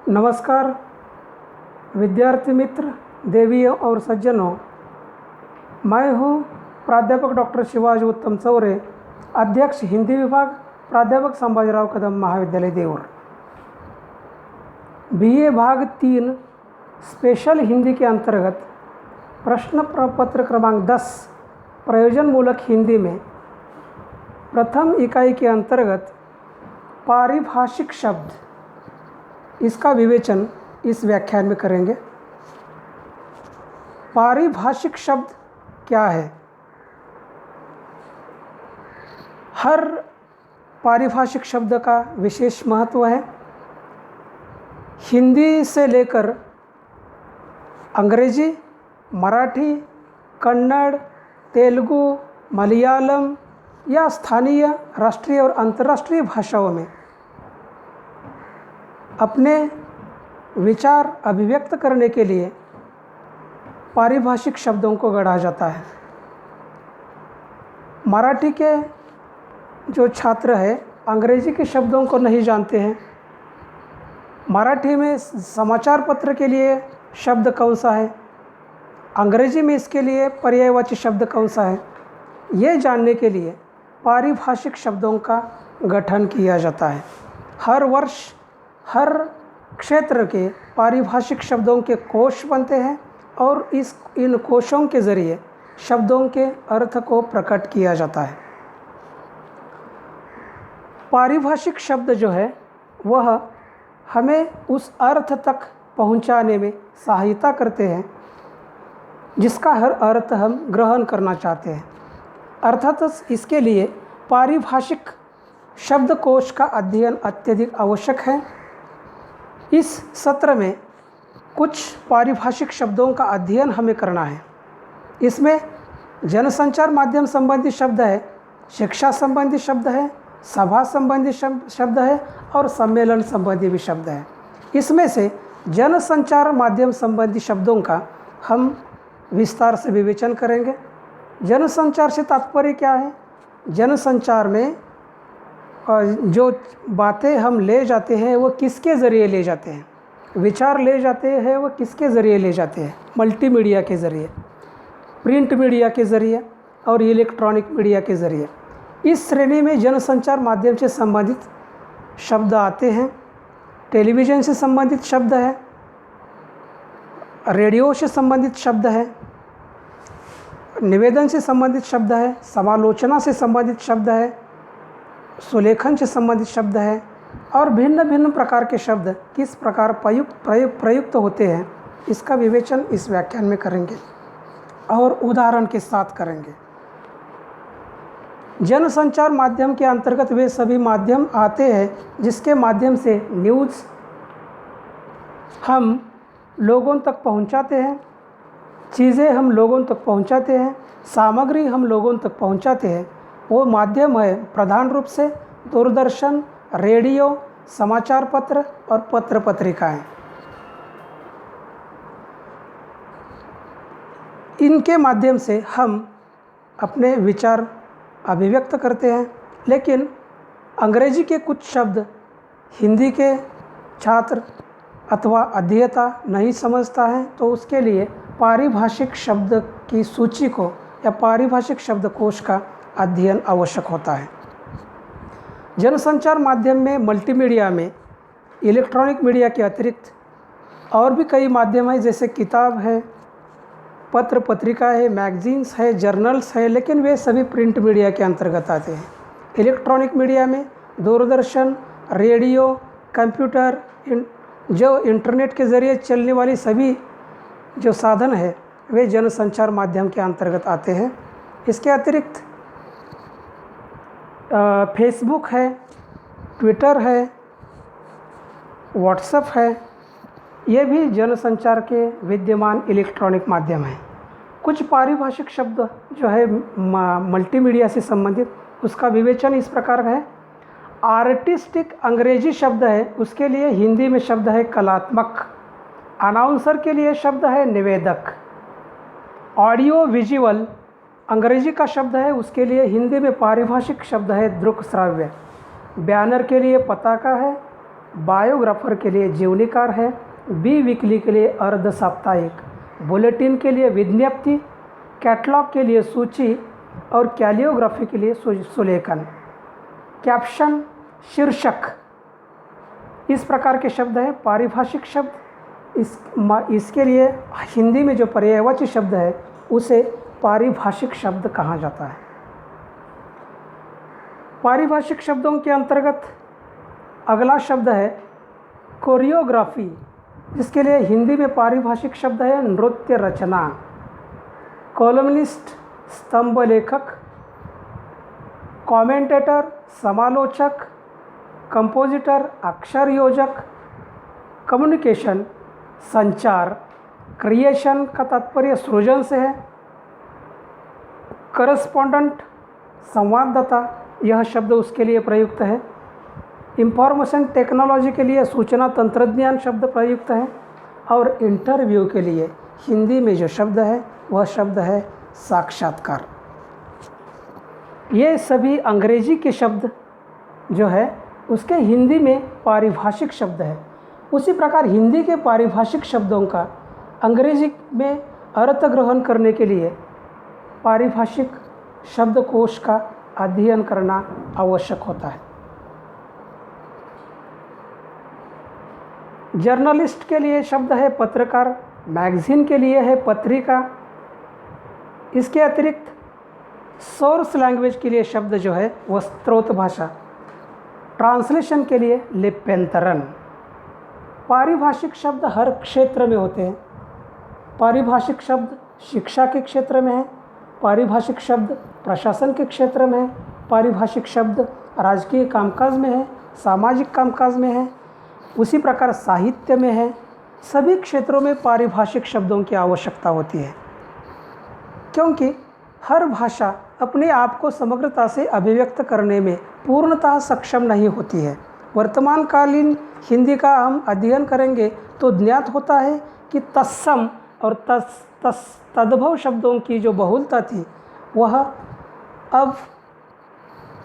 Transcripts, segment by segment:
नमस्कार विद्यार्थी मित्र, देवियों और सज्जनों। मैं हूं प्राध्यापक डॉक्टर शिवाजी उत्तम चौरे, अध्यक्ष हिंदी विभाग, प्राध्यापक संभाजीराव कदम महाविद्यालय देवर। बीए भाग 3 स्पेशल हिंदी के अंतर्गत प्रश्न पत्र क्रमांक 10 प्रयोजनमूलक हिंदी में प्रथम इकाई के अंतर्गत पारिभाषिक शब्द, इसका विवेचन इस व्याख्यान में करेंगे। पारिभाषिक शब्द क्या है? हर पारिभाषिक शब्द का विशेष महत्व है। हिंदी से लेकर अंग्रेजी, मराठी, कन्नड़, तेलुगु, मलयालम या स्थानीय, राष्ट्रीय और अंतर्राष्ट्रीय भाषाओं में अपने विचार अभिव्यक्त करने के लिए पारिभाषिक शब्दों को गढ़ा जाता है। मराठी के जो छात्र हैं अंग्रेजी के शब्दों को नहीं जानते हैं। मराठी में समाचार पत्र के लिए शब्द कौन सा है, अंग्रेजी में इसके लिए पर्यायवाची शब्द कौन सा है, ये जानने के लिए पारिभाषिक शब्दों का गठन किया जाता है। हर वर्ष हर क्षेत्र के पारिभाषिक शब्दों के कोश बनते हैं और इन कोशों के ज़रिए शब्दों के अर्थ को प्रकट किया जाता है। पारिभाषिक शब्द जो है वह हमें उस अर्थ तक पहुंचाने में सहायता करते हैं जिसका हर अर्थ हम ग्रहण करना चाहते हैं। अर्थात इसके लिए पारिभाषिक शब्दकोश का अध्ययन अत्यधिक आवश्यक है। इस सत्र में कुछ पारिभाषिक शब्दों का अध्ययन हमें करना है। इसमें जनसंचार माध्यम संबंधी शब्द है, शिक्षा संबंधी शब्द है, सभा संबंधी शब्द है और सम्मेलन संबंधी भी शब्द है। इसमें से जनसंचार माध्यम संबंधी शब्दों का हम विस्तार से विवेचन करेंगे। जनसंचार से तात्पर्य क्या है? जनसंचार में जो बातें हम ले जाते हैं वो किसके ज़रिए ले जाते हैं, विचार ले जाते हैं वो किसके ज़रिए ले जाते हैं? मल्टीमीडिया के ज़रिए, प्रिंट मीडिया के ज़रिए और इलेक्ट्रॉनिक मीडिया के ज़रिए। इस श्रेणी में जनसंचार माध्यम से संबंधित शब्द आते हैं। टेलीविज़न से संबंधित शब्द है, रेडियो से संबंधित शब्द है, निवेदन से संबंधित शब्द है, समालोचना से संबंधित शब्द है, सुलेखन से संबंधित शब्द है और भिन्न भिन्न प्रकार के शब्द किस प्रकार प्रयुक्त होते हैं, इसका विवेचन इस व्याख्यान में करेंगे और उदाहरण के साथ करेंगे। जनसंचार माध्यम के अंतर्गत वे सभी माध्यम आते हैं जिसके माध्यम से न्यूज़ हम लोगों तक पहुंचाते हैं, चीज़ें हम लोगों तक पहुंचाते हैं, सामग्री हम लोगों तक पहुंचाते हैं। वो माध्यम है प्रधान रूप से दूरदर्शन, रेडियो, समाचार पत्र और पत्र पत्रिकाएं। इनके माध्यम से हम अपने विचार अभिव्यक्त करते हैं। लेकिन अंग्रेजी के कुछ शब्द हिंदी के छात्र अथवा अध्येता नहीं समझता है, तो उसके लिए पारिभाषिक शब्द की सूची को या पारिभाषिक शब्दकोश का अध्ययन आवश्यक होता है। जनसंचार माध्यम में मल्टीमीडिया में इलेक्ट्रॉनिक मीडिया के अतिरिक्त और भी कई माध्यम हैं, जैसे किताब है, पत्र पत्रिका है, मैगजीन्स है, जर्नल्स है, लेकिन वे सभी प्रिंट मीडिया के अंतर्गत आते हैं। इलेक्ट्रॉनिक मीडिया में दूरदर्शन, रेडियो, कंप्यूटर, जो इंटरनेट के ज़रिए चलने वाली सभी जो साधन है वे जनसंचार माध्यम के अंतर्गत आते हैं। इसके अतिरिक्त फेसबुक है, ट्विटर है, व्हाट्सएप है, ये भी जनसंचार के विद्यमान इलेक्ट्रॉनिक माध्यम हैं। कुछ पारिभाषिक शब्द जो है मल्टीमीडिया से संबंधित, उसका विवेचन इस प्रकार है। आर्टिस्टिक अंग्रेजी शब्द है, उसके लिए हिंदी में शब्द है कलात्मक। अनाउंसर के लिए शब्द है निवेदक। ऑडियो विजुअल अंग्रेजी का शब्द है, उसके लिए हिंदी में पारिभाषिक शब्द है दृक् श्राव्य। बैनर के लिए पताका है, बायोग्राफर के लिए जीवनीकार है, बी वीकली के लिए अर्ध साप्ताहिक, बुलेटिन के लिए विज्ञप्ति, कैटलॉग के लिए सूची और कैलियोग्राफी के लिए सुलेखन। कैप्शन, शीर्षक, इस प्रकार के शब्द हैं। पारिभाषिक शब्द इसके लिए हिंदी में जो पर्यायवाची शब्द है उसे पारिभाषिक शब्द कहा जाता है। पारिभाषिक शब्दों के अंतर्गत अगला शब्द है कोरियोग्राफी, जिसके लिए हिंदी में पारिभाषिक शब्द है नृत्य रचना। कॉलमनिस्ट, स्तंभ लेखक, कमेंटेटर, समालोचक, कंपोजिटर, अक्षर योजक। कम्युनिकेशन, संचार। क्रिएशन का तात्पर्य सृजन से है। करस्पॉन्डेंट, संवाददाता, यह शब्द उसके लिए प्रयुक्त है। इंफॉर्मेशन टेक्नोलॉजी के लिए सूचना तंत्रज्ञान शब्द प्रयुक्त है। और इंटरव्यू के लिए हिंदी में जो शब्द है वह शब्द है साक्षात्कार। ये सभी अंग्रेजी के शब्द जो है उसके हिंदी में पारिभाषिक शब्द है। उसी प्रकार हिंदी के पारिभाषिक शब्दों का अंग्रेजी में अर्थ ग्रहण करने के लिए पारिभाषिक शब्दकोश का अध्ययन करना आवश्यक होता है। जर्नलिस्ट के लिए शब्द है पत्रकार, मैगज़ीन के लिए है पत्रिका। इसके अतिरिक्त सोर्स लैंग्वेज के लिए शब्द जो है वह स्रोत भाषा। ट्रांसलेशन के लिए लिप्यंतरण। पारिभाषिक शब्द हर क्षेत्र में होते हैं। पारिभाषिक शब्द शिक्षा के क्षेत्र में है, पारिभाषिक शब्द प्रशासन के क्षेत्र में है, पारिभाषिक शब्द राजकीय कामकाज में है, सामाजिक कामकाज में है, उसी प्रकार साहित्य में है। सभी क्षेत्रों में पारिभाषिक शब्दों की आवश्यकता होती है, क्योंकि हर भाषा अपने आप को समग्रता से अभिव्यक्त करने में पूर्णतः सक्षम नहीं होती है। वर्तमानकालीन हिंदी का हम अध्ययन करेंगे तो ज्ञात होता है कि तत्सम और तद्भव शब्दों की जो बहुलता थी वह अब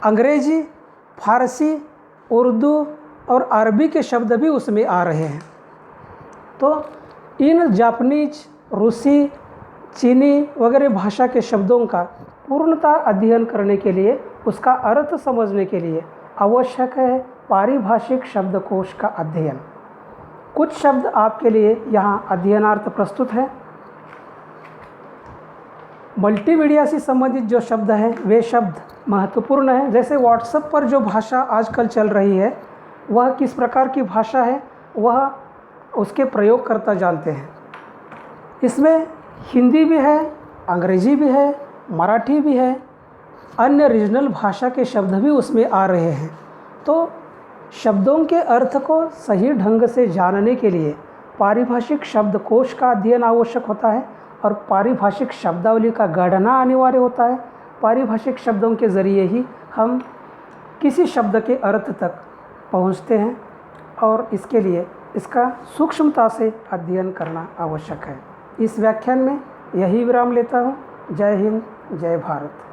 अंग्रेजी, फारसी, उर्दू और अरबी के शब्द भी उसमें आ रहे हैं। तो इन जापानीज, रूसी, चीनी वगैरह भाषा के शब्दों का पूर्णतः अध्ययन करने के लिए, उसका अर्थ समझने के लिए आवश्यक है पारिभाषिक शब्दकोश का अध्ययन। कुछ शब्द आपके लिए यहाँ अध्ययनार्थ प्रस्तुत है। मल्टीमीडिया से संबंधित जो शब्द हैं वे शब्द महत्वपूर्ण हैं। जैसे व्हाट्सएप पर जो भाषा आजकल चल रही है वह किस प्रकार की भाषा है वह उसके प्रयोगकर्ता जानते हैं। इसमें हिंदी भी है, अंग्रेजी भी है, मराठी भी है, अन्य रीजनल भाषा के शब्द भी उसमें आ रहे हैं। तो शब्दों के अर्थ को सही ढंग से जानने के लिए पारिभाषिक शब्दकोश का अध्ययन आवश्यक होता है और पारिभाषिक शब्दावली का गढ़ना अनिवार्य होता है। पारिभाषिक शब्दों के ज़रिए ही हम किसी शब्द के अर्थ तक पहुंचते हैं और इसके लिए इसका सूक्ष्मता से अध्ययन करना आवश्यक है। इस व्याख्यान में यही विराम लेता हूँ। जय हिंद, जय भारत।